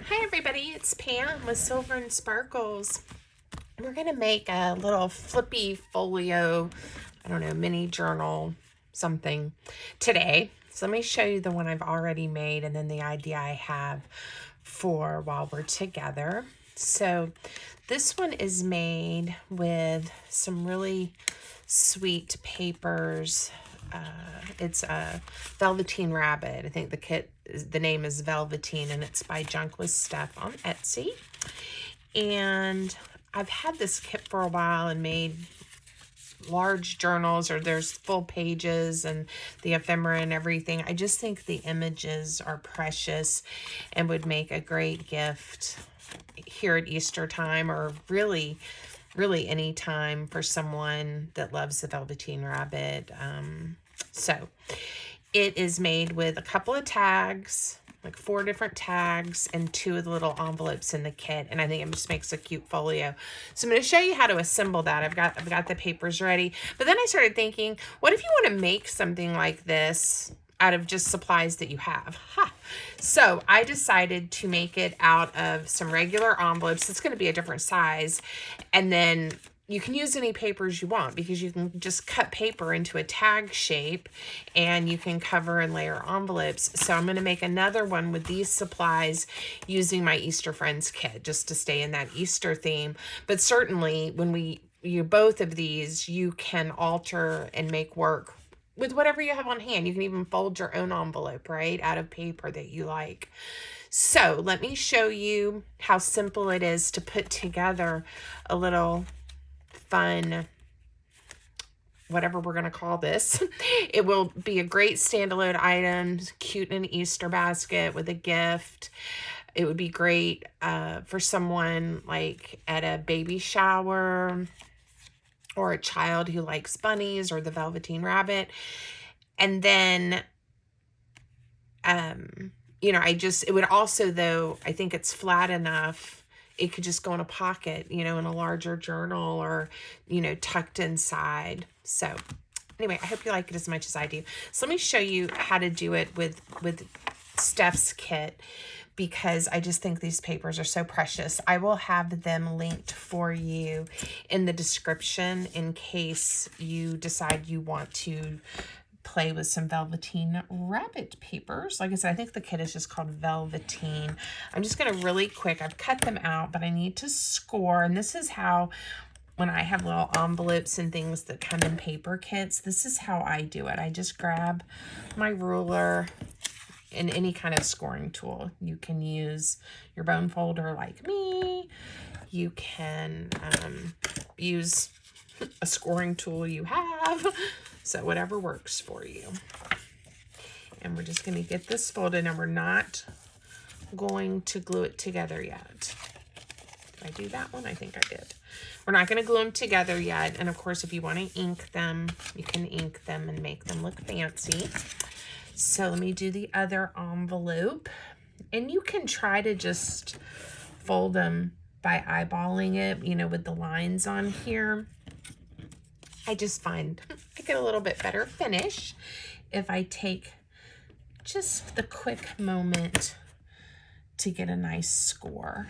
Hi everybody, it's Pam with Silver and Sparkles. We're going to make a little flippy folio, I don't know, mini journal, something today. So let me show you the one I've already made and then the idea I have for while we're together. So this one is made with some really sweet papers. It's a Velveteen Rabbit. I think the name is Velveteen, and it's by Junk with Stuff on Etsy. And I've had this kit for a while and made large journals, or there's full pages and the ephemera and everything. I just think the images are precious and would make a great gift here at Easter time, or really any time for someone that loves the Velveteen Rabbit. So it is made with a couple of tags, like 4 different tags, and 2 of the little envelopes in the kit, and I think it just makes a cute folio. So I'm going to show you how to assemble that. I've got the papers ready, but then I started thinking, what if you want to make something like this out of just supplies that you have? So I decided to make it out of some regular envelopes. It's going to be a different size, and then you can use any papers you want, because you can just cut paper into a tag shape and you can cover and layer envelopes. So I'm going to make another one with these supplies using my Easter Friends kit, just to stay in that Easter theme. But certainly when you both of these, you can alter and make work with whatever you have on hand. You can even fold your own envelope, right, out of paper that you like. So let me show you how simple it is to put together a little fun, whatever we're going to call this. It will be a great standalone item, cute in an Easter basket with a gift. It would be great for someone like at a baby shower, or a child who likes bunnies or the Velveteen Rabbit. And then, it would also, though, I think it's flat enough, it could just go in a pocket, in a larger journal, or, tucked inside. So anyway, I hope you like it as much as I do. So let me show you how to do it with Steph's kit, because I just think these papers are so precious. I will have them linked for you in the description in case you decide you want to play with some Velveteen Rabbit papers. Like I said, I think the kit is just called Velveteen. I'm just going to really quick, I've cut them out, but I need to score. And this is how, when I have little envelopes and things that come in paper kits, this is how I do it. I just grab my ruler and any kind of scoring tool. You can use your bone folder like me. You can use a scoring tool you have. So whatever works for you. And we're just going to get this folded, and we're not going to glue it together yet. Did I do that one? I think I did. We're not going to glue them together yet. And of course, if you want to ink them, you can ink them and make them look fancy. So let me do the other envelope. And you can try to just fold them by eyeballing it, with the lines on here. I just find I get a little bit better finish if I take just the quick moment to get a nice score.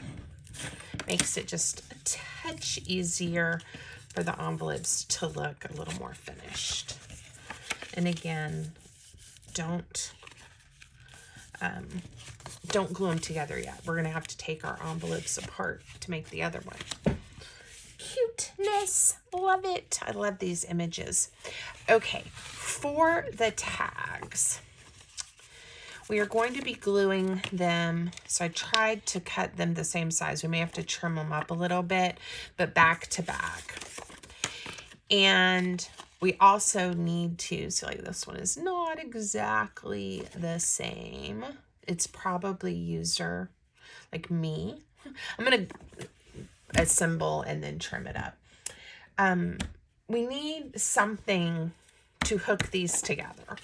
Makes it just a touch easier for the envelopes to look a little more finished. And again, don't glue them together yet. We're going to have to take our envelopes apart to make the other one. Cuteness. Love it. I love these images. Okay, for the tags, we are going to be gluing them. So I tried to cut them the same size. We may have to trim them up a little bit, but back to back. And we also need to, so like this one is not exactly the same. It's probably user, like me. I'm going to assemble and then trim it up. We need something to hook these together.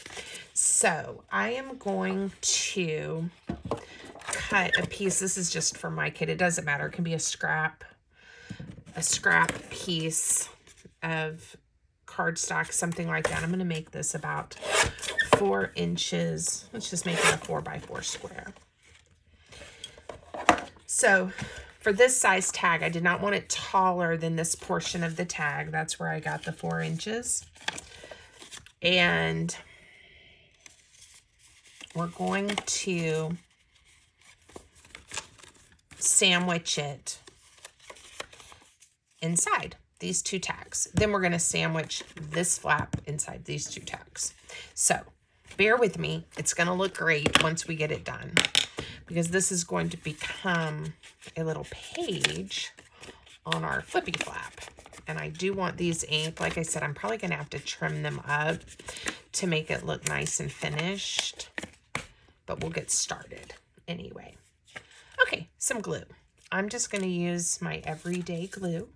So I am going to cut a piece. This is just for my kit. It doesn't matter. It can be a scrap piece of cardstock, something like that. I'm going to make this about 4 inches. Let's just make it a 4x4 square. So for this size tag, I did not want it taller than this portion of the tag. That's where I got the 4 inches. And we're going to sandwich it inside these 2 tags. Then we're going to sandwich this flap inside these 2 tags. So bear with me. It's going to look great once we get it done, because this is going to become a little page on our flippy flap. And I do want these inked. Like I said, I'm probably going to have to trim them up to make it look nice and finished, but we'll get started anyway. Okay, some glue. I'm just going to use my everyday glue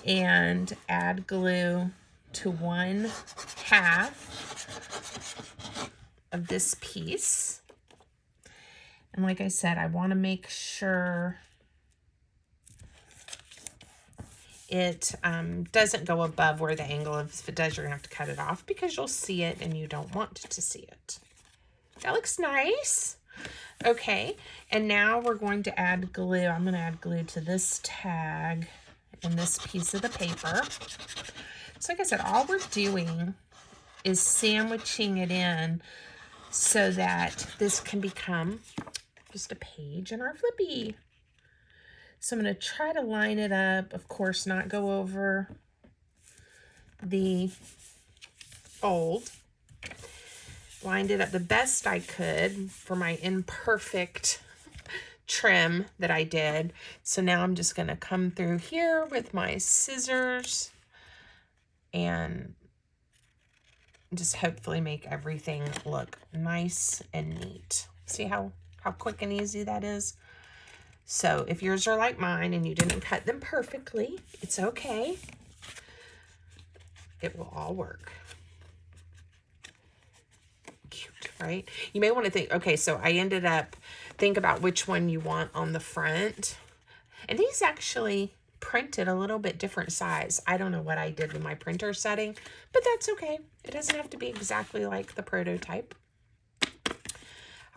and add glue to 1/2 of this piece. And like I said, I want to make sure it doesn't go above where the angle is. If it does, you're going to have to cut it off because you'll see it and you don't want to see it. That looks nice. Okay, and now we're going to add glue. I'm going to add glue to this tag and this piece of the paper. So like I said, all we're doing is sandwiching it in so that this can become just a page in our flippy. So I'm going to try to line it up, of course, not go over the fold. Lined it up the best I could for my imperfect trim that I did. So now I'm just going to come through here with my scissors and just hopefully make everything look nice and neat. See how quick and easy that is? So if yours are like mine and you didn't cut them perfectly, it's okay. It will all work. Cute, right? You may want to think, okay, so I ended up, think about which one you want on the front. And these actually printed a little bit different size. I don't know what I did with my printer setting, but that's okay. It doesn't have to be exactly like the prototype.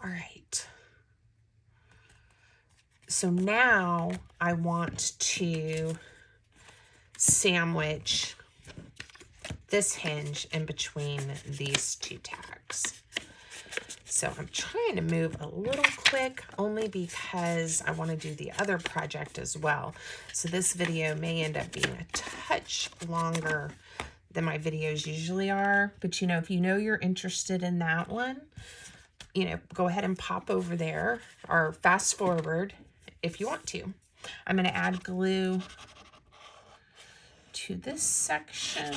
All right. So now I want to sandwich this hinge in between these 2 tags. So I'm trying to move a little quick only because I want to do the other project as well. So this video may end up being a touch longer than my videos usually are. But you know, if you know you're interested in that one, you know, go ahead and pop over there or fast forward if you want to. I'm going to add glue to this section.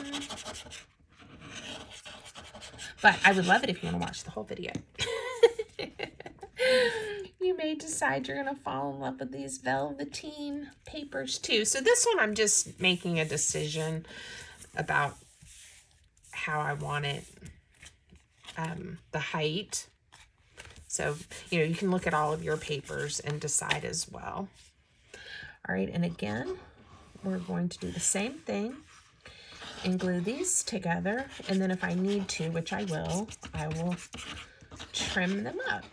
But I would love it if you want to watch the whole video. You may decide you're going to fall in love with these velveteen papers too. So this one, I'm just making a decision about how I want it, the height. So, you know, you can look at all of your papers and decide as well. All right, and again, we're going to do the same thing and glue these together. And then if I need to, which I will trim them up.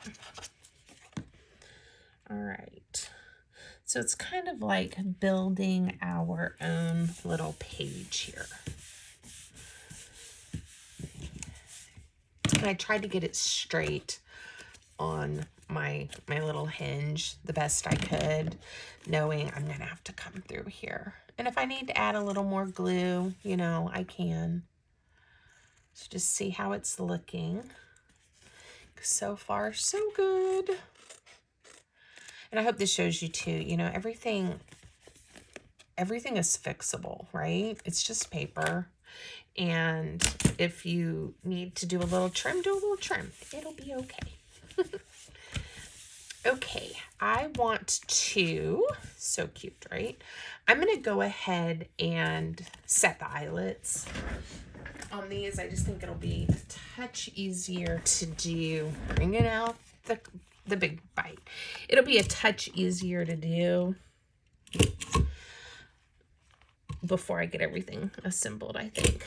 All right. So it's kind of like building our own little page here. And I tried to get it straight on my little hinge the best I could, knowing I'm gonna have to come through here. And if I need to add a little more glue, you know, I can. So just see how it's looking. So far, so good. And I hope this shows you too, you know, everything is fixable, right? It's just paper. And if you need to do a little trim, do a little trim. It'll be okay. Okay, I want to, so cute, right? I'm going to go ahead and set the eyelets on these. I just think it'll be a touch easier to do. Bringing out the big bite. It'll be a touch easier to do before I get everything assembled, I think.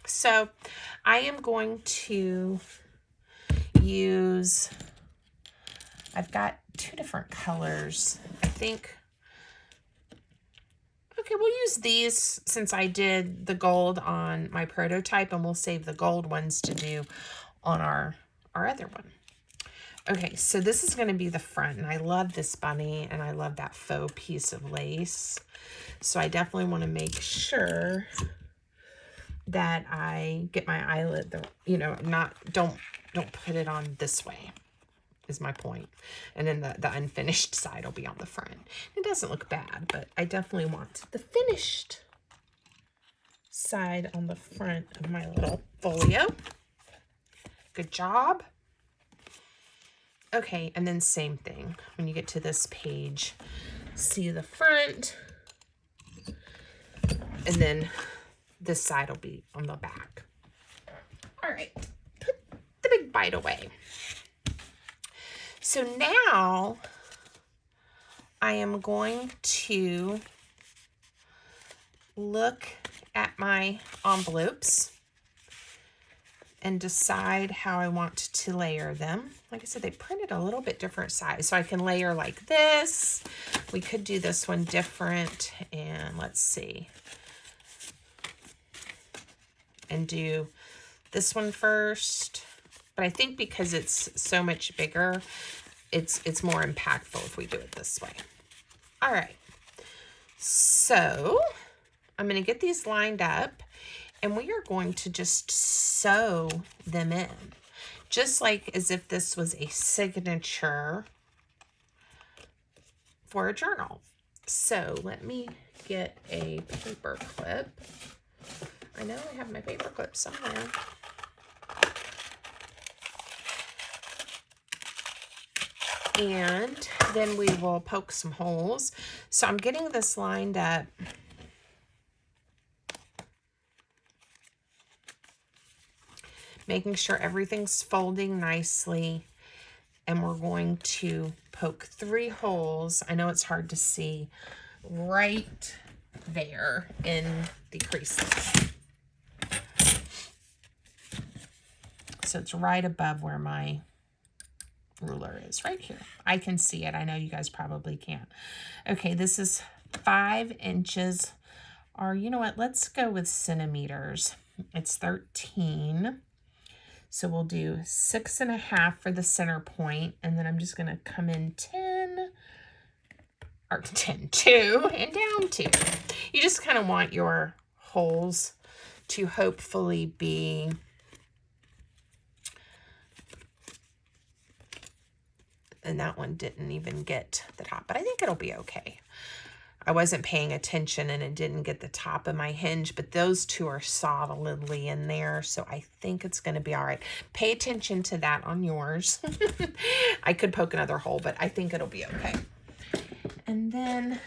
So I am going to use I've got 2 different colors. I think, okay, we'll use these since I did the gold on my prototype, and we'll save the gold ones to do on our other one. Okay, so this is going to be the front, and I love this bunny, and I love that faux piece of lace. So I definitely want to make sure that I get my eyelid, you know, don't put it on this way, is my point. And then the unfinished side will be on the front. It doesn't look bad, but I definitely want the finished side on the front of my little folio. Good job. Okay, and then same thing. When you get to this page, see the front, and then this side will be on the back. All right, put the big bite away. So now I am going to look at my envelopes and decide how I want to layer them. Like I said, they printed a little bit different size, so I can layer like this. We could do this one different, and let's see. And do this one first. But I think because it's so much bigger, it's more impactful if we do it this way. All right. So I'm going to get these lined up, and we are going to just sew them in, just like as if this was a signature for a journal. So let me get a paper clip. I know I have my paper clip somewhere. And then we will poke some holes. So I'm getting this lined up. Making sure everything's folding nicely. And we're going to poke 3 holes. I know it's hard to see, right there in the creases. So it's right above where my ruler is, right here. I can see it. I know you guys probably can't. Okay, this is 5 inches, or you know what? Let's go with centimeters. It's 13. So we'll do 6.5 for the center point, and then I'm just going to come in 2, and down 2. You just kind of want your holes to hopefully be and that one didn't even get the top, but I think it'll be okay. I wasn't paying attention and it didn't get the top of my hinge, but those 2 are solidly in there, so I think it's going to be all right. Pay attention to that on yours. I could poke another hole, but I think it'll be okay. And then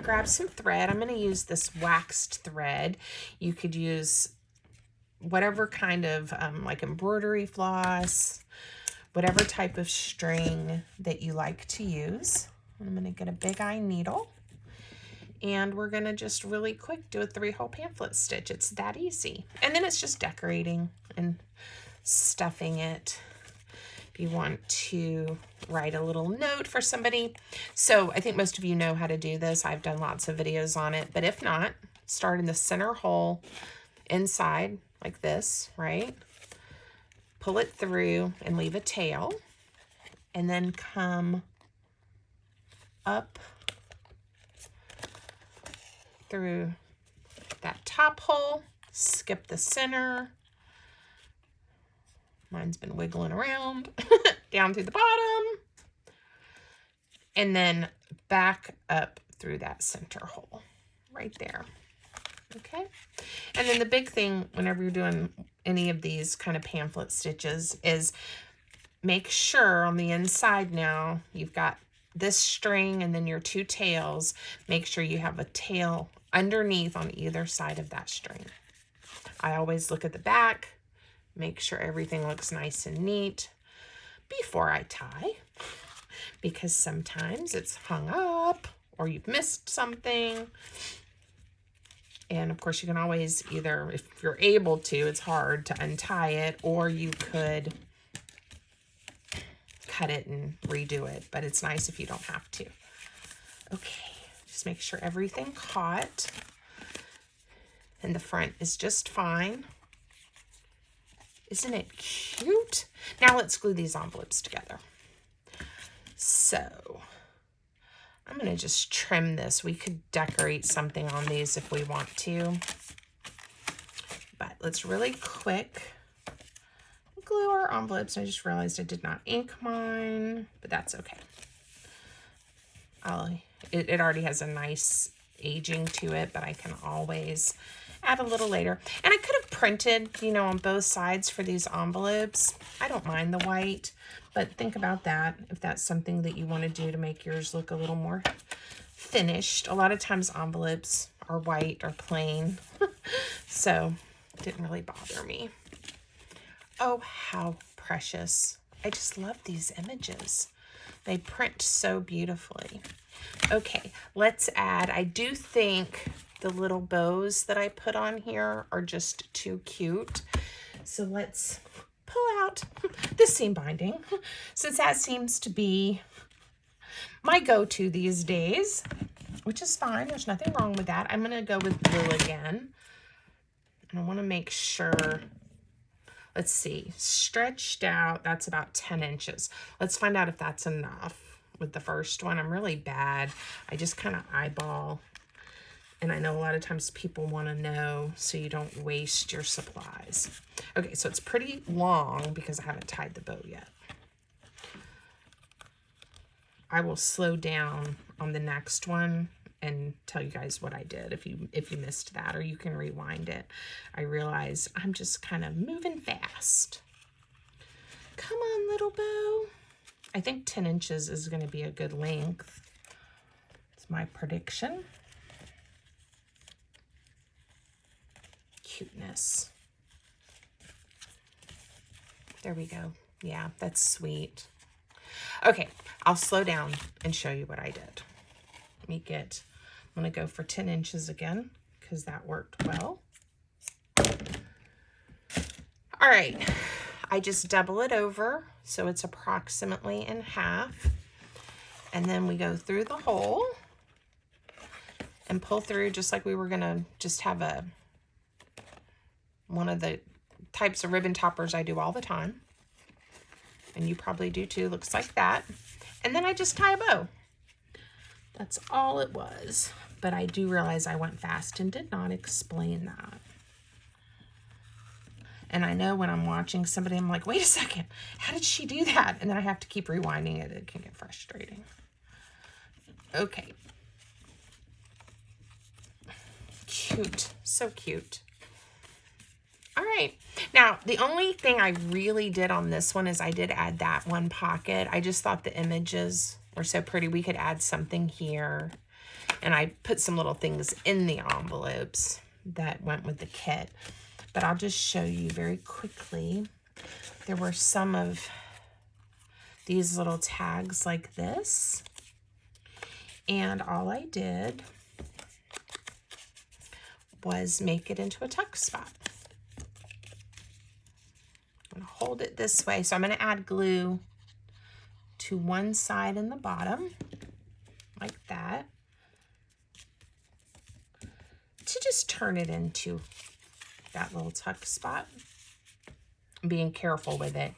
grab some thread. I'm going to use this waxed thread. You could use whatever kind of like embroidery floss, whatever type of string that you like to use. I'm going to get a big eye needle, and we're going to just really quick do a 3-hole pamphlet stitch. It's that easy. And then it's just decorating and stuffing it. If you want to write a little note for somebody. So I think most of you know how to do this. I've done lots of videos on it, but if not, start in the center hole inside like this, right? Pull it through and leave a tail, and then come up through that top hole, skip the center. Mine's been wiggling around. Down through the bottom, and then back up through that center hole right there. Okay, and then the big thing whenever you're doing any of these kind of pamphlet stitches is make sure on the inside now you've got this string and then your 2 tails. Make sure you have a tail underneath on either side of that string. I always look at the back, make sure everything looks nice and neat before I tie, because sometimes it's hung up or you've missed something. And of course you can always either, if you're able to, it's hard to untie it, or you could cut it and redo it, but it's nice if you don't have to. Okay, just make sure everything caught. And the front is just fine. Isn't it cute? Now let's glue these envelopes together. So I'm going to just trim this. We could decorate something on these if we want to. But let's really quick glue our envelopes. I just realized I did not ink mine, but that's okay. It already has a nice aging to it, but I can always add a little later. And I could have printed, you know, on both sides for these envelopes. I don't mind the white, but think about that if that's something that you want to do to make yours look a little more finished. A lot of times envelopes are white or plain, so it didn't really bother me. Oh, how precious. I just love these images. They print so beautifully. Okay, let's add, I do think the little bows that I put on here are just too cute. So let's pull out the seam binding, since that seems to be my go-to these days, which is fine. There's nothing wrong with that. I'm going to go with blue again. And I want to make sure, let's see, stretched out, that's about 10 inches. Let's find out if that's enough with the first one. I'm really bad. I just kind of eyeball. And I know a lot of times people want to know so you don't waste your supplies. Okay, so it's pretty long because I haven't tied the bow yet. I will slow down on the next one and tell you guys what I did if you missed that, or you can rewind it. I realize I'm just kind of moving fast. Come on, little bow. I think 10 inches is going to be a good length. It's my prediction. Cuteness. There we go. Yeah, that's sweet. Okay, I'll slow down and show you what I did. Let me get, I'm going to go for 10 inches again because that worked well. All right, I just double it over so it's approximately in half. And then we go through the hole and pull through just like we were going to just have one of the types of ribbon toppers I do all the time. And you probably do too. Looks like that. And then I just tie a bow. That's all it was. But I do realize I went fast and did not explain that. And I know when I'm watching somebody, I'm like, wait a second, how did she do that? And then I have to keep rewinding it. It can get frustrating. Okay. Cute. So cute. All right. Now, the only thing I really did on this one is I did add that one pocket. I just thought the images were so pretty. We could add something here. And I put some little things in the envelopes that went with the kit. But I'll just show you very quickly. There were some of these little tags like this. And all I did was make it into a tuck spot. I'm going to hold it this way. So I'm going to add glue to one side and the bottom, like that, to just turn it into that little tuck spot. I'm being careful with it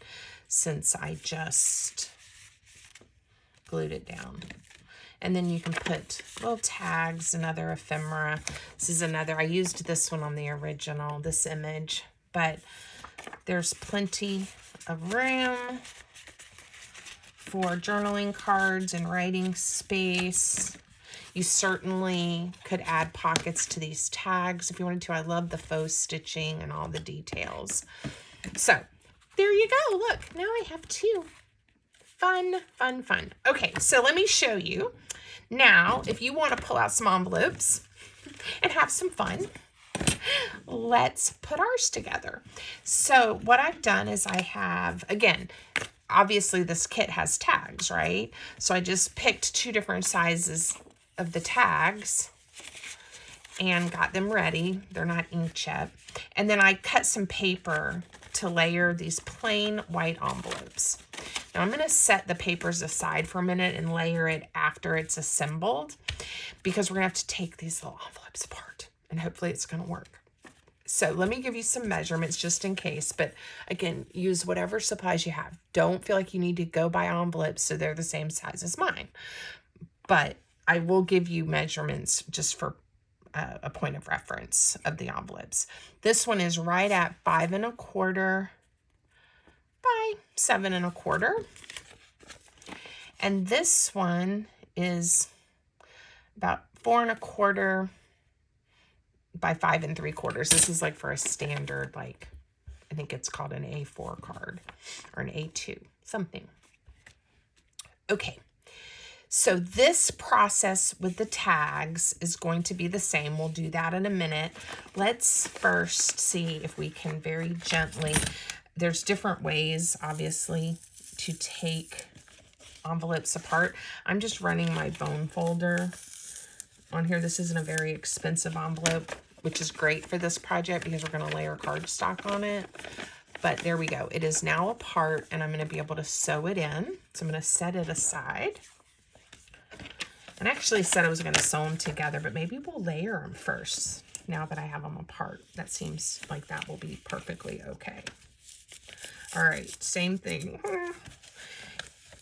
since I just glued it down. And then you can put little tags and other ephemera. This is another, I used this one on the original, this image, but there's plenty of room for journaling cards and writing space. You certainly could add pockets to these tags if you wanted to. I love the faux stitching and all the details. So there you go. Look, now I have two. Fun, fun, fun. Okay, so let me show you. Now, if you want to pull out some envelopes and have some fun, let's put ours together. So what I've done is I have, again, obviously this kit has tags, right? So I just picked two different sizes of the tags and got them ready. They're not inked yet. And then I cut some paper to layer these plain white envelopes. Now I'm going to set the papers aside for a minute and layer it after it's assembled, because we're going to have to take these little envelopes apart, and hopefully it's going to work. So let me give you some measurements just in case, but again, use whatever supplies you have. Don't feel like you need to go buy envelopes so they're the same size as mine, but I will give you measurements just for a point of reference of the envelopes. This one is right at 5 1/4 by 7 1/4. And this one is about 4 1/4 by 5 3/4. This is like for a standard, like, I think it's called an A4 card or an A2, something. Okay. So this process with the tags is going to be the same. We'll do that in a minute. Let's first see if we can very gently, there's different ways, obviously, to take envelopes apart. I'm just running my bone folder on here. This isn't a very expensive envelope, which is great for this project because we're going to layer cardstock on it. But there we go. It is now apart, and I'm going to be able to sew it in. So I'm going to set it aside. And I actually said I was going to sew them together, but maybe we'll layer them first now that I have them apart. That seems like that will be perfectly okay. All right, same thing.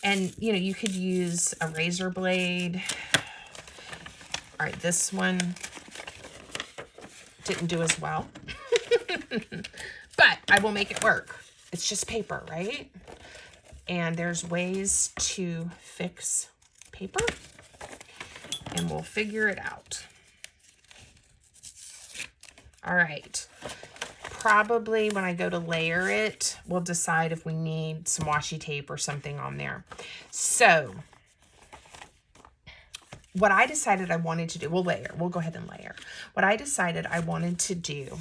And, you know, you could use a razor blade. All right, this one didn't do as well, but I will make it work. It's just paper, right? And there's ways to fix paper, and we'll figure it out. All right. Probably when I go to layer it, we'll decide if we need some washi tape or something on there. So what I decided I wanted to do, we'll go ahead and layer. What I decided I wanted to do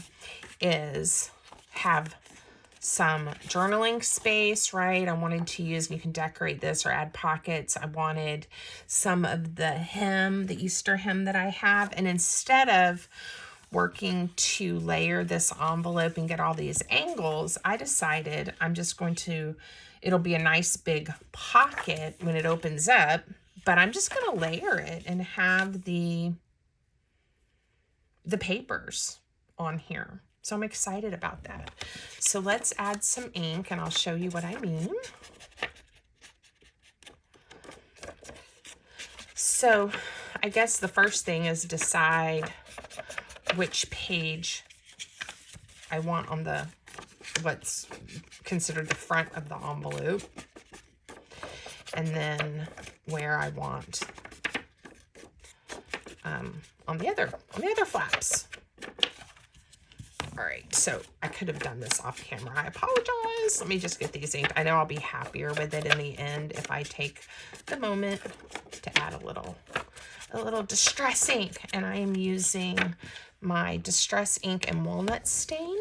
is have some journaling space, right? I wanted to use, and you can decorate this or add pockets. I wanted some of the hem, the Easter hem that I have. And instead of working to layer this envelope and get all these angles, I decided I'm just going to, it'll be a nice big pocket when it opens up, but I'm just going to layer it and have the papers on here. So I'm excited about that. So let's add some ink, and I'll show you what I mean. So I guess the first thing is decide which page I want on the, what's considered the front of the envelope, and then where I want on the other flaps. All right, so I could have done this off camera. I apologize. Let me just get these inked. I know I'll be happier with it in the end if I take the moment to add a little distress ink, and I am using my Distress Ink and Walnut Stain.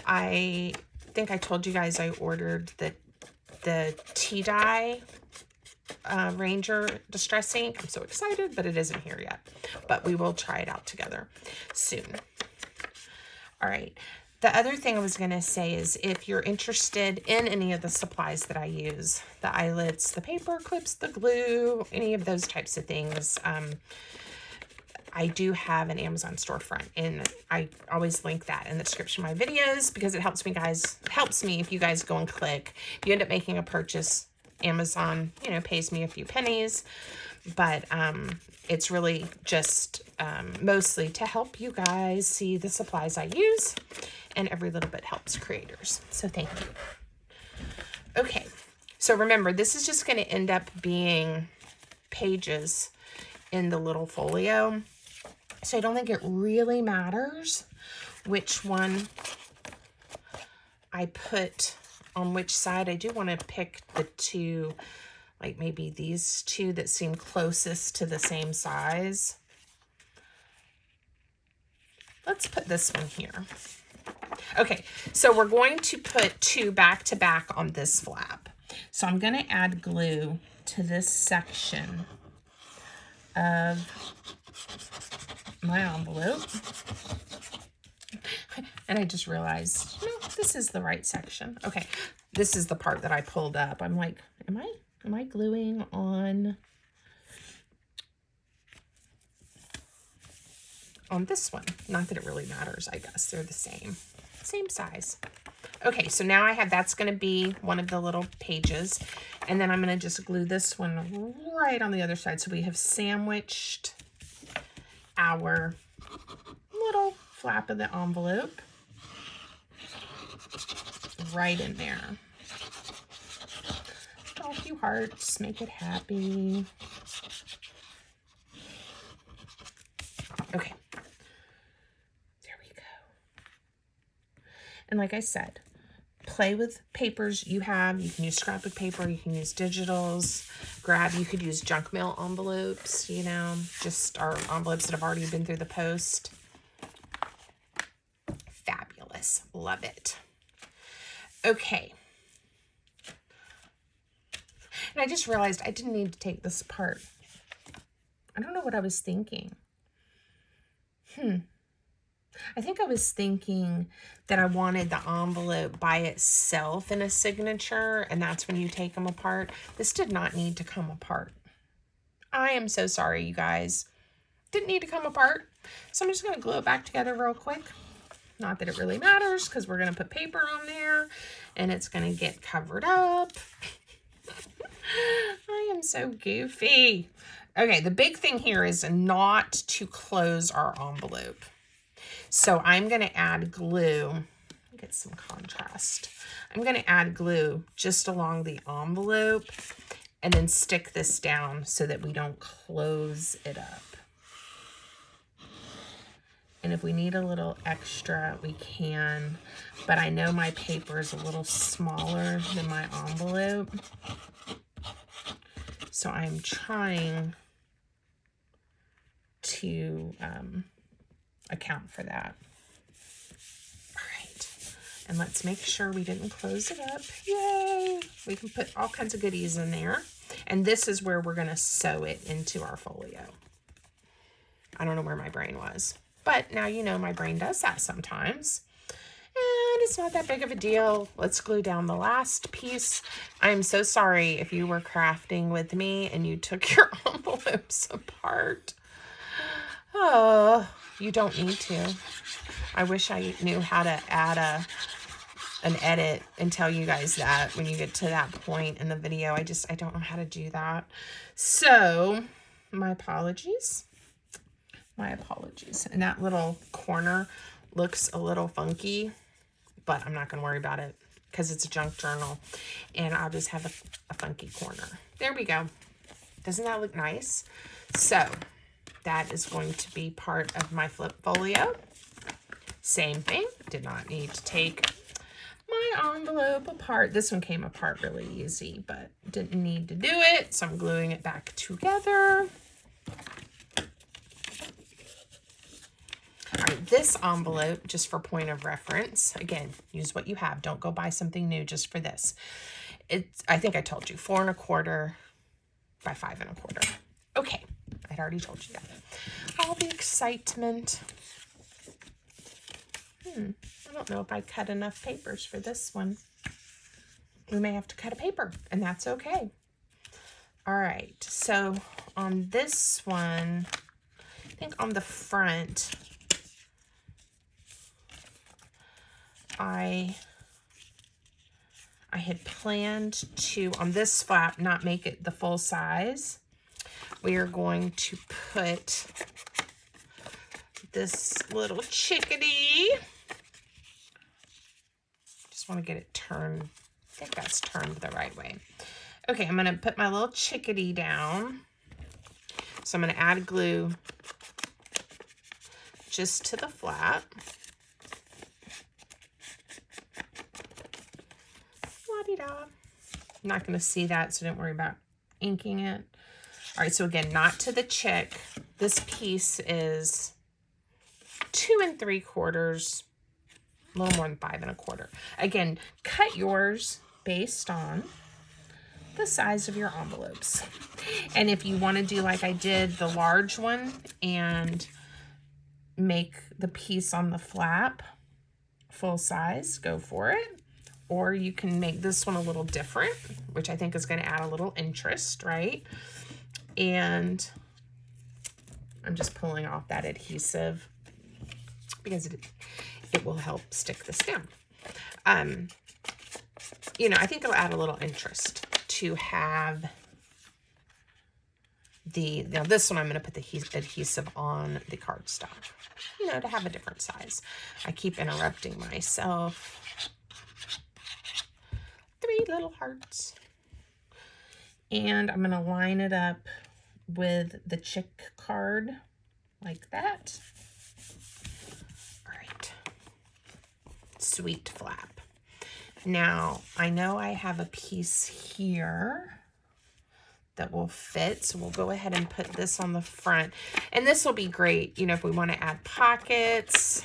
I think I told you guys I ordered the tea dye Ranger Distress Ink. I'm so excited, but it isn't here yet. But we will try it out together soon. All right. The other thing I was going to say is if you're interested in any of the supplies that I use, the eyelets, the paper clips, the glue, any of those types of things, I do have an Amazon storefront, and I always link that in the description of my videos because it helps me if you guys go and click. If you end up making a purchase, Amazon, you know, pays me a few pennies, but it's really just mostly to help you guys see the supplies I use, and every little bit helps creators. So thank you. Okay, so remember, this is just going to end up being pages in the little folio. So I don't think it really matters which one I put on which side. I do want to pick the two, like maybe these two that seem closest to the same size. Let's put this one here. Okay, so we're going to put two back to back on this flap. So I'm going to add glue to this section of my envelope. And I just realized, no, this is the right section. Okay, this is the part that I pulled up. I'm like, am I gluing on this one? Not that it really matters, I guess. They're the same size. Okay, so now I have, that's going to be one of the little pages. And then I'm going to just glue this one right on the other side. So we have sandwiched our little flap of the envelope right in there. Draw a few hearts, make it happy. Okay. There we go. And like I said, play with papers you have. You can use scrapbook paper, you can use digitals, you could use junk mail envelopes, you know, just our envelopes that have already been through the post. Fabulous. Love it. Okay. And I just realized I didn't need to take this apart. I don't know what I was thinking. I think I was thinking that I wanted the envelope by itself in a signature, and that's when you take them apart. This did not need to come apart. I am so sorry, you guys. Didn't need to come apart. So I'm just going to glue it back together real quick. Not that it really matters, because we're going to put paper on there, and it's going to get covered up. I am so goofy. Okay, the big thing here is not to close our envelope. So I'm going to add glue. Get some contrast. I'm going to add glue just along the envelope and then stick this down so that we don't close it up. And if we need a little extra, we can. But I know my paper is a little smaller than my envelope. So I'm trying to account for that. All right, and let's make sure we didn't close it up. Yay! We can put all kinds of goodies in there, and this is where we're going to sew it into our folio. I don't know where my brain was, but now you know my brain does that sometimes, and it's not that big of a deal. Let's glue down the last piece. I'm so sorry if you were crafting with me and you took your envelopes apart. Oh, you don't need to. I wish I knew how to add an edit and tell you guys that when you get to that point in the video. I don't know how to do that. So, my apologies. My apologies. And that little corner looks a little funky, but I'm not going to worry about it because it's a junk journal and I'll just have a funky corner. There we go. Doesn't that look nice? So, that is going to be part of my flip folio. Same thing. Did not need to take my envelope apart. This one came apart really easy, but didn't need to do it. So I'm gluing it back together. All right, this envelope, just for point of reference, again, use what you have. Don't go buy something new just for this. I think I told you, 4 1/4 by 5 1/4. Okay. I'd already told you that. All the excitement. I don't know if I cut enough papers for this one. We may have to cut a paper, and that's okay. All right, so on this one, I think on the front, I had planned to, on this flap, not make it the full size. We are going to put this little chickadee. Just want to get it turned. I think that's turned the right way. Okay, I'm going to put my little chickadee down. So I'm going to add glue just to the flap. La-di-da. I'm not going to see that, so don't worry about inking it. All right, so again, not to the chick. This piece is 2 3/4, a little more than 5 1/4. Again, cut yours based on the size of your envelopes. And if you want to do like I did, the large one, and make the piece on the flap, full size, go for it. Or you can make this one a little different, which I think is going to add a little interest, right? And I'm just pulling off that adhesive because it will help stick this down. You know, I think it'll add a little interest to have now this one I'm going to put the adhesive on the cardstock, you know, to have a different size. I keep interrupting myself. 3 little hearts. And I'm going to line it up with the chick card like that. All right. Sweet flap. Now, I know I have a piece here that will fit, so we'll go ahead and put this on the front. And this will be great, you know, if we want to add pockets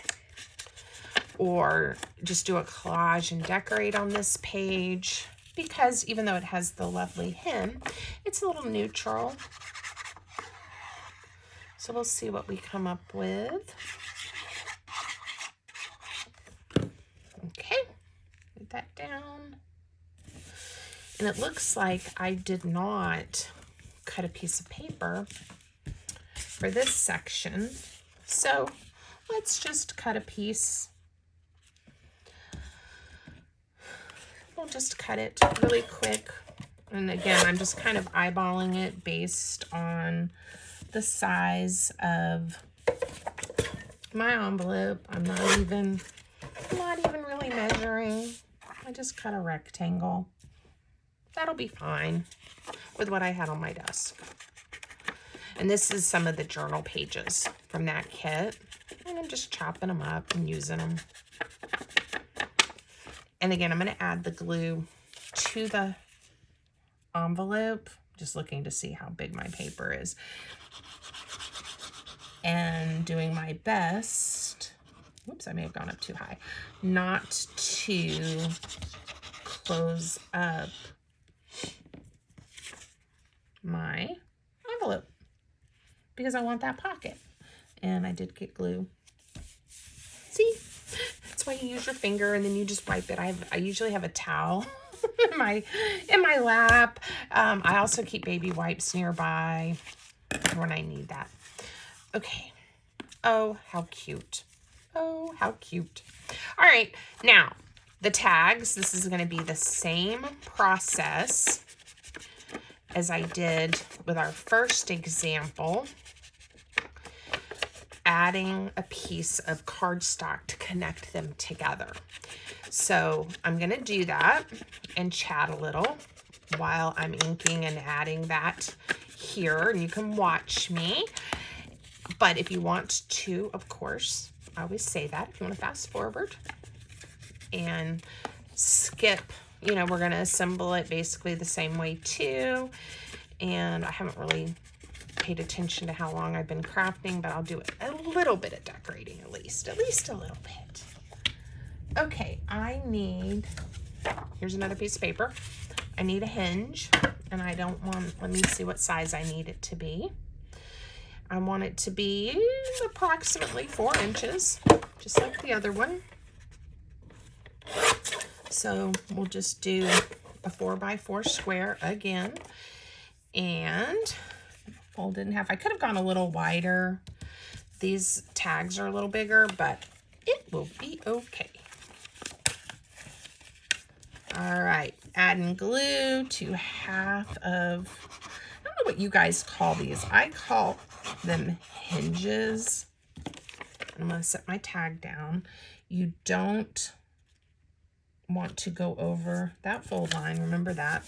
or just do a collage and decorate on this page, because even though it has the lovely hem, it's a little neutral. So we'll see what we come up with. Okay, put that down. And it looks like I did not cut a piece of paper for this section. So let's just cut a piece. We'll just cut it really quick. And again, I'm just kind of eyeballing it based on the size of my envelope. I'm not even really measuring. I just cut a rectangle. That'll be fine with what I had on my desk. And this is some of the journal pages from that kit. And I'm just chopping them up and using them. And again, I'm going to add the glue to the envelope. Just looking to see how big my paper is. And doing my best, whoops, I may have gone up too high, not to close up my envelope because I want that pocket. And I did get glue. See? That's why you use your finger and then you just wipe it. I usually have a towel in my lap. I also keep baby wipes nearby when I need that. Okay. Oh, how cute. Oh, how cute. All right. Now, the tags. This is going to be the same process as I did with our first example, adding a piece of cardstock to connect them together. So I'm going to do that and chat a little while I'm inking and adding that here, and you can watch me. But if you want to, of course, I always say that, if you want to fast forward and skip, you know, we're going to assemble it basically the same way too. And I haven't really paid attention to how long I've been crafting, but I'll do a little bit of decorating at least a little bit. Okay, I need, here's another piece of paper. I need a hinge, and I don't want, let me see what size I need it to be. I want it to be approximately 4 inches, just like the other one. So we'll just do a 4x4 square again, and fold it in half. I could have gone a little wider. These tags are a little bigger, but it will be okay. All right, adding glue to half of, I don't know what you guys call these. I call them hinges. I'm going to set my tag down. You don't want to go over that fold line. Remember that.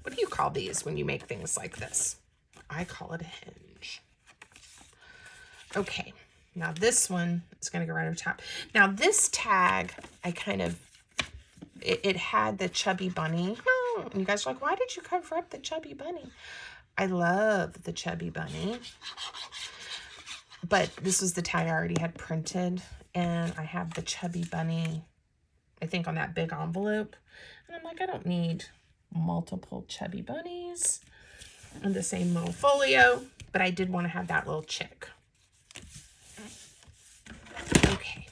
What do you call these when you make things like this? I call it a hinge. Okay, now this one is going to go right over top. Now this tag, I kind of, it had the chubby bunny. Oh, and you guys are like, why did you cover up the chubby bunny? I love the chubby bunny. But this was the tag I already had printed. And I have the chubby bunny, I think, on that big envelope. And I'm like, I don't need multiple chubby bunnies on the same little folio. But I did want to have that little chick. Okay.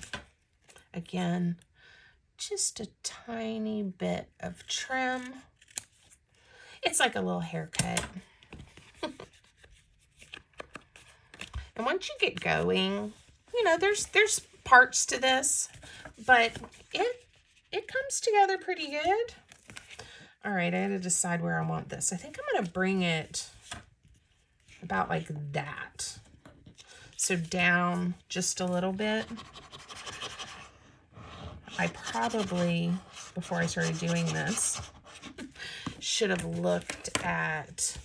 Again, just a tiny bit of trim. It's like a little haircut. And once you get going, you know, there's parts to this, but it comes together pretty good. All right, I had to decide where I want this. I think I'm going to bring it about like that. So down just a little bit. I probably, before I started doing this, should have looked at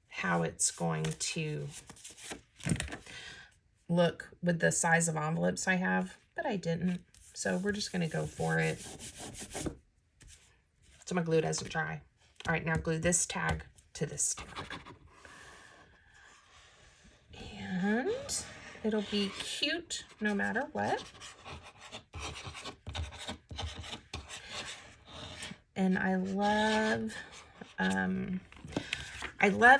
how it's going to look with the size of envelopes I have, but I didn't. So we're just going to go for it. So my glue doesn't dry. All right, now glue this tag to this tag. And it'll be cute no matter what. And I love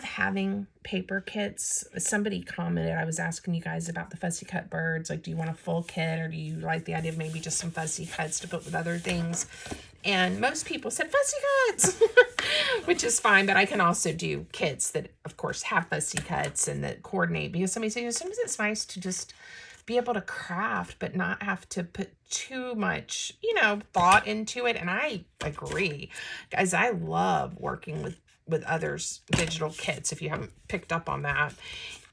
having paper kits. Somebody commented, I was asking you guys about the fussy cut birds. Like, do you want a full kit, or do you like the idea of maybe just some fussy cuts to put with other things? And most people said fussy cuts, which is fine. But I can also do kits that, of course, have fussy cuts and that coordinate. Because somebody said, sometimes it's nice to just be able to craft, but not have to put too much, you know, thought into it. And I agree. Guys, I love working with others' digital kits, if you haven't picked up on that.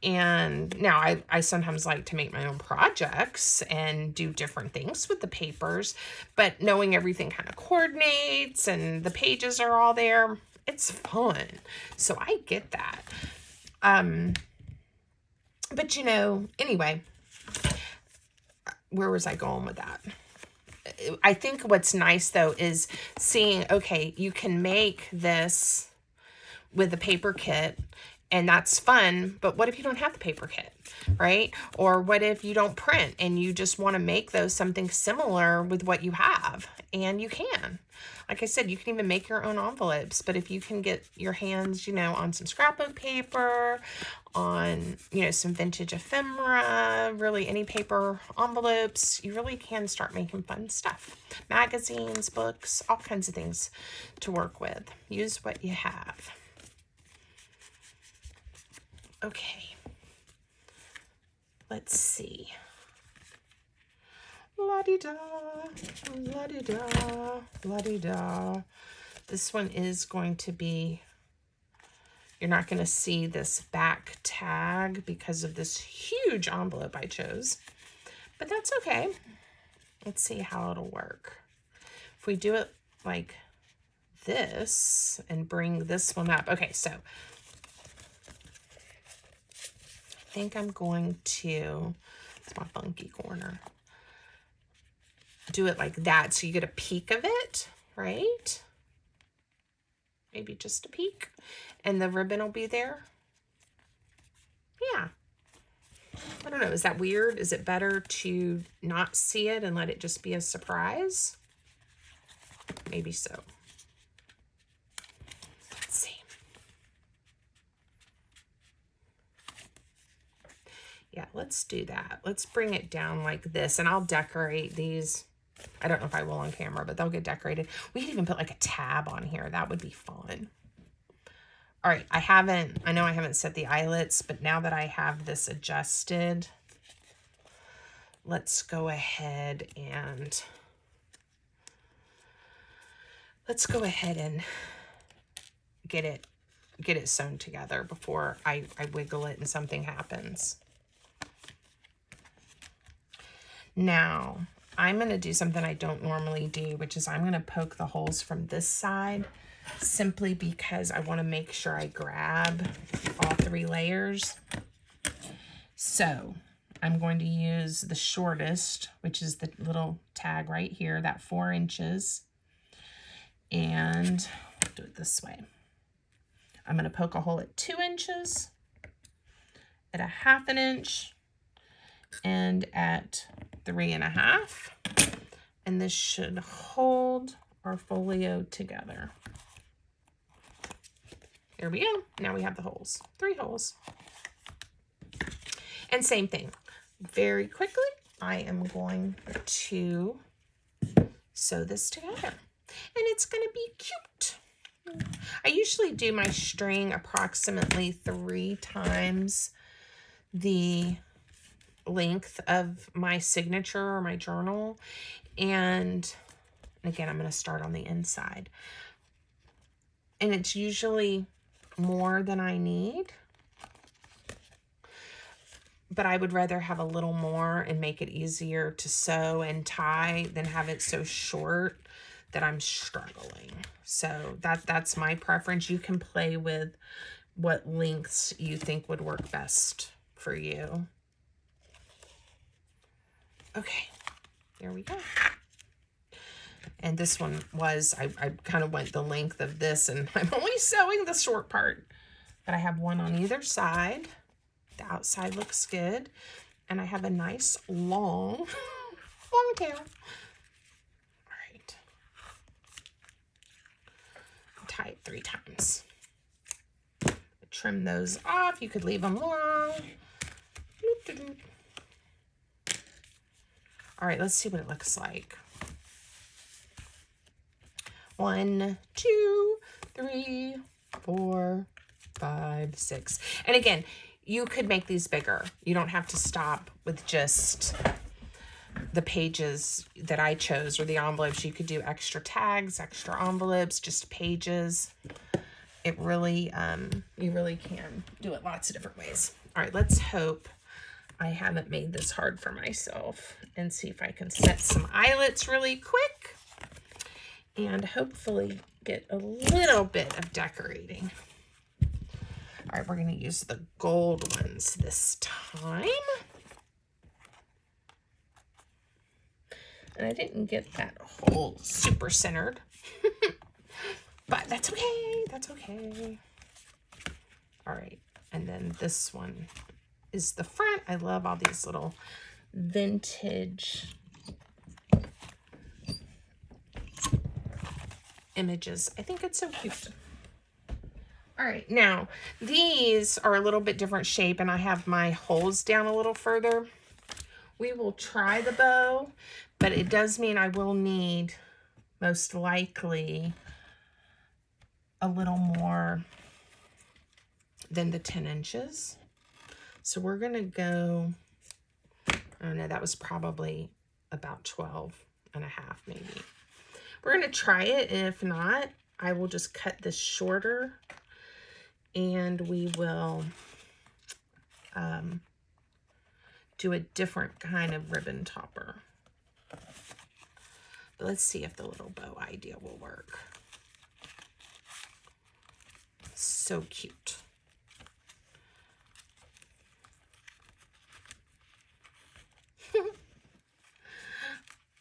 And now I sometimes like to make my own projects and do different things with the papers, but knowing everything kind of coordinates and the pages are all there, it's fun. So I get that. But you know, anyway, where was I going with that? I think what's nice though is seeing, okay, you can make this with the paper kit, and that's fun, but what if you don't have the paper kit, right? Or what if you don't print and you just want to make those something similar with what you have? And you can. Like I said, you can even make your own envelopes, but if you can get your hands, you know, on some scrapbook paper, on, you know, some vintage ephemera, really any paper envelopes, you really can start making fun stuff. Magazines, books, all kinds of things to work with. Use what you have. Okay, let's see. La-di-da, la-di-da, la-di-da. This one is going to be, you're not going to see this back tag because of this huge envelope I chose, but that's okay. Let's see how it'll work. If we do it like this and bring this one up. Okay, so I think I'm going to, it's my funky corner, do it like that so you get a peek of it, right? Maybe just a peek, and the ribbon will be there. Yeah. I don't know, is that weird? Is it better to not see it and let it just be a surprise? Maybe so. Let's see. Yeah, let's do that. Let's bring it down like this, and I'll decorate these. I don't know if I will on camera, but they'll get decorated. We could even put like a tab on here. That would be fun. All right, I know I haven't set the eyelets, but now that I have this adjusted, let's go ahead and get it sewn together before I wiggle it and something happens. Now, I'm going to do something I don't normally do, which is I'm going to poke the holes from this side simply because I want to make sure I grab all 3 layers. So I'm going to use the shortest, which is the little tag right here, that 4 inches. And I'll do it this way. I'm going to poke a hole at 2 inches, at 1/2 inch, and at 3.5. And this should hold our folio together. There we go. Now we have the holes, 3 holes. And same thing, very quickly, I am going to sew this together. And it's going to be cute. I usually do my string approximately 3 times the length of my signature or my journal. And again, I'm going to start on the inside. And it's usually more than I need. But I would rather have a little more and make it easier to sew and tie than have it so short that I'm struggling. So that's my preference. You can play with what lengths you think would work best for you. Okay, there we go. And this one was, I kind of went the length of this, and I'm only sewing the short part. But I have one on either side. The outside looks good. And I have a nice long tail. All right. Tie it 3 times. Trim those off. You could leave them long. All right, let's see what it looks like. 1, 2, 3, 4, 5, 6. And again, you could make these bigger. You don't have to stop with just the pages that I chose or the envelopes. You could do extra tags, extra envelopes, just pages. It really, you really can do it lots of different ways. All right, let's hope I haven't made this hard for myself and see if I can set some eyelets really quick and hopefully get a little bit of decorating. All right, we're going to use the gold ones this time. And I didn't get that whole super centered. But that's okay. That's okay. All right. And then this one is the front. I love all these little vintage images. I think it's so cute. All right, now these are a little bit different shape and I have my holes down a little further. We will try the bow, but it does mean I will need most likely a little more than the 10 inches. So we're gonna go, I don't know, that was probably about 12 and a half maybe. We're gonna try it, and if not, I will just cut this shorter and we will do a different kind of ribbon topper. But let's see if the little bow idea will work. So cute.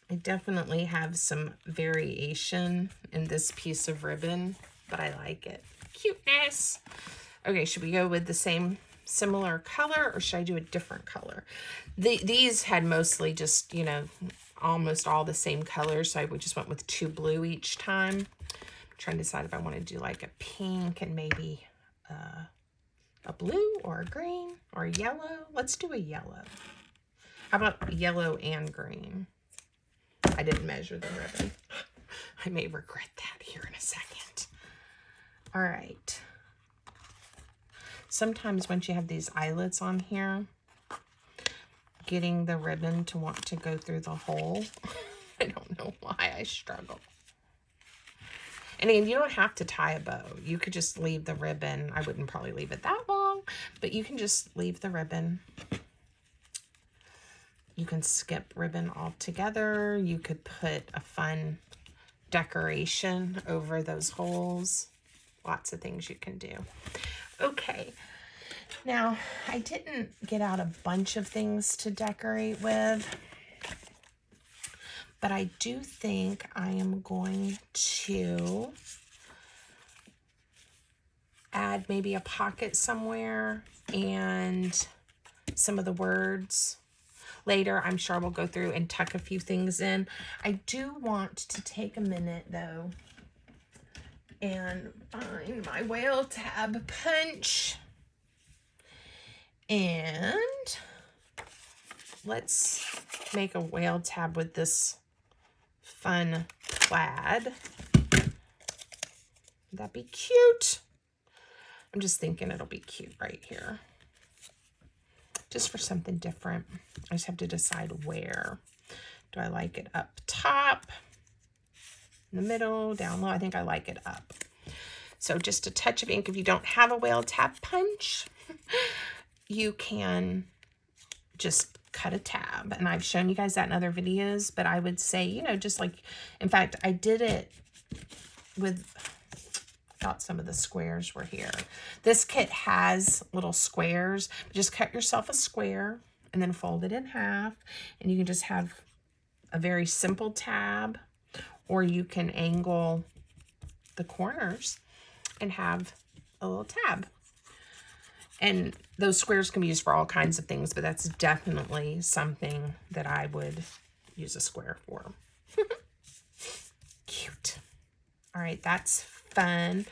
I definitely have some variation in this piece of ribbon, but I like it. Cuteness. Okay, should we go with the same similar color or should I do a different color? These had mostly just, you know, almost all the same colors, so I just went with 2 blue each time. I'm trying to decide if I want to do like a pink and maybe a blue or a green or a yellow. Let's do a yellow. How about yellow and green? I didn't measure the ribbon. I may regret that here in a second. All right. Sometimes once you have these eyelets on here, getting the ribbon to want to go through the hole, I don't know why I struggle. And again, you don't have to tie a bow. You could just leave the ribbon. I wouldn't probably leave it that long, but you can just leave the ribbon. You can skip ribbon altogether. You could put a fun decoration over those holes. Lots of things you can do. Okay, now I didn't get out a bunch of things to decorate with, but I do think I am going to add maybe a pocket somewhere and some of the words. Later, I'm sure we'll go through and tuck a few things in. I do want to take a minute, though, and find my whale tab punch. And let's make a whale tab with this fun plaid. Would that be cute? I'm just thinking it'll be cute right here. Just for something different. I just have to decide where. Do I like it up top, in the middle, down low? I think I like it up. So just a touch of ink. If you don't have a whale tab punch, you can just cut a tab. And I've shown you guys that in other videos, but I would say, you know, just like, in fact, I did it with, I thought some of the squares were here. This kit has little squares. Just cut yourself a square and then fold it in half. And you can just have a very simple tab, or you can angle the corners and have a little tab. And those squares can be used for all kinds of things, but that's definitely something that I would use a square for. Cute. All right, that's fun.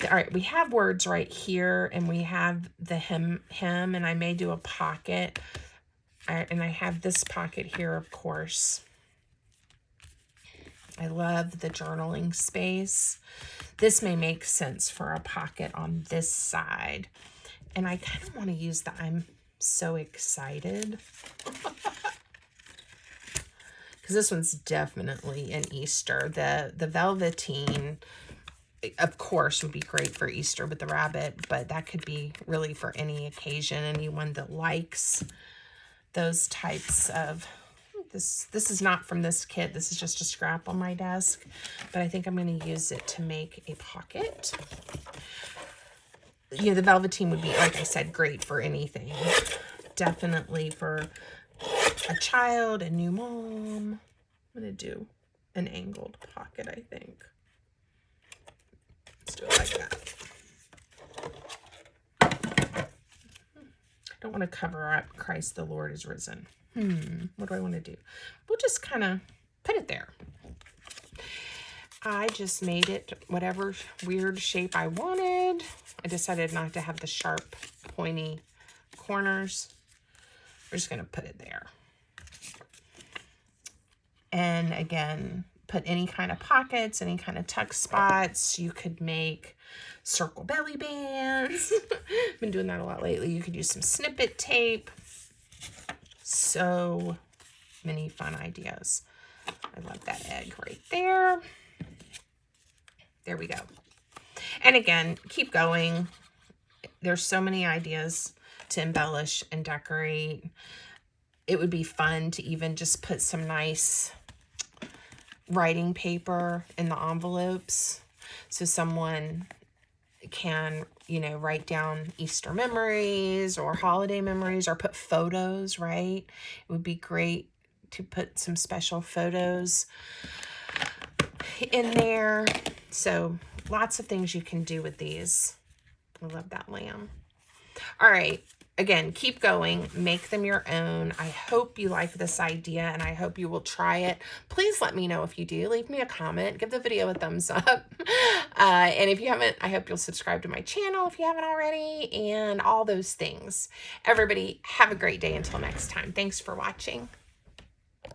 All right, we have words right here, and we have the hem, and I may do a pocket. And I have this pocket here, of course. I love the journaling space. This may make sense for a pocket on this side. And I kind of want to use the I'm so excited. Because this one's definitely an Easter. The Velveteen, of course, would be great for Easter with the rabbit. But that could be really for any occasion. Anyone that likes those types of, this is not from this kit. This is just a scrap on my desk, but I think I'm going to use it to make a pocket. You know, the Velveteen would be, like I said, great for anything. Definitely for a child, a new mom. I'm going to do an angled pocket, I think. Let's do it like that. Don't want to cover up Christ the Lord is risen. What do I want to do? We'll just kind of put it there. I just made it whatever weird shape I wanted. I decided not to have the sharp, pointy corners. We're just going to put it there. And again, put any kind of pockets, any kind of tuck spots. You could make circle belly bands. Been doing that a lot lately. You could use some snippet tape. So many fun ideas. I love that egg right there. There we go. And again, keep going. There's so many ideas to embellish and decorate. It would be fun to even just put some nice writing paper in the envelopes so someone can, you know, write down Easter memories or holiday memories, or put photos, right? It would be great to put some special photos in there. So lots of things you can do with these. I love that lamb. All right. Again, keep going. Make them your own. I hope you like this idea, and I hope you will try it. Please let me know if you do. Leave me a comment. Give the video a thumbs up. And if you haven't, I hope you'll subscribe to my channel if you haven't already, and all those things. Everybody, have a great day until next time. Thanks for watching.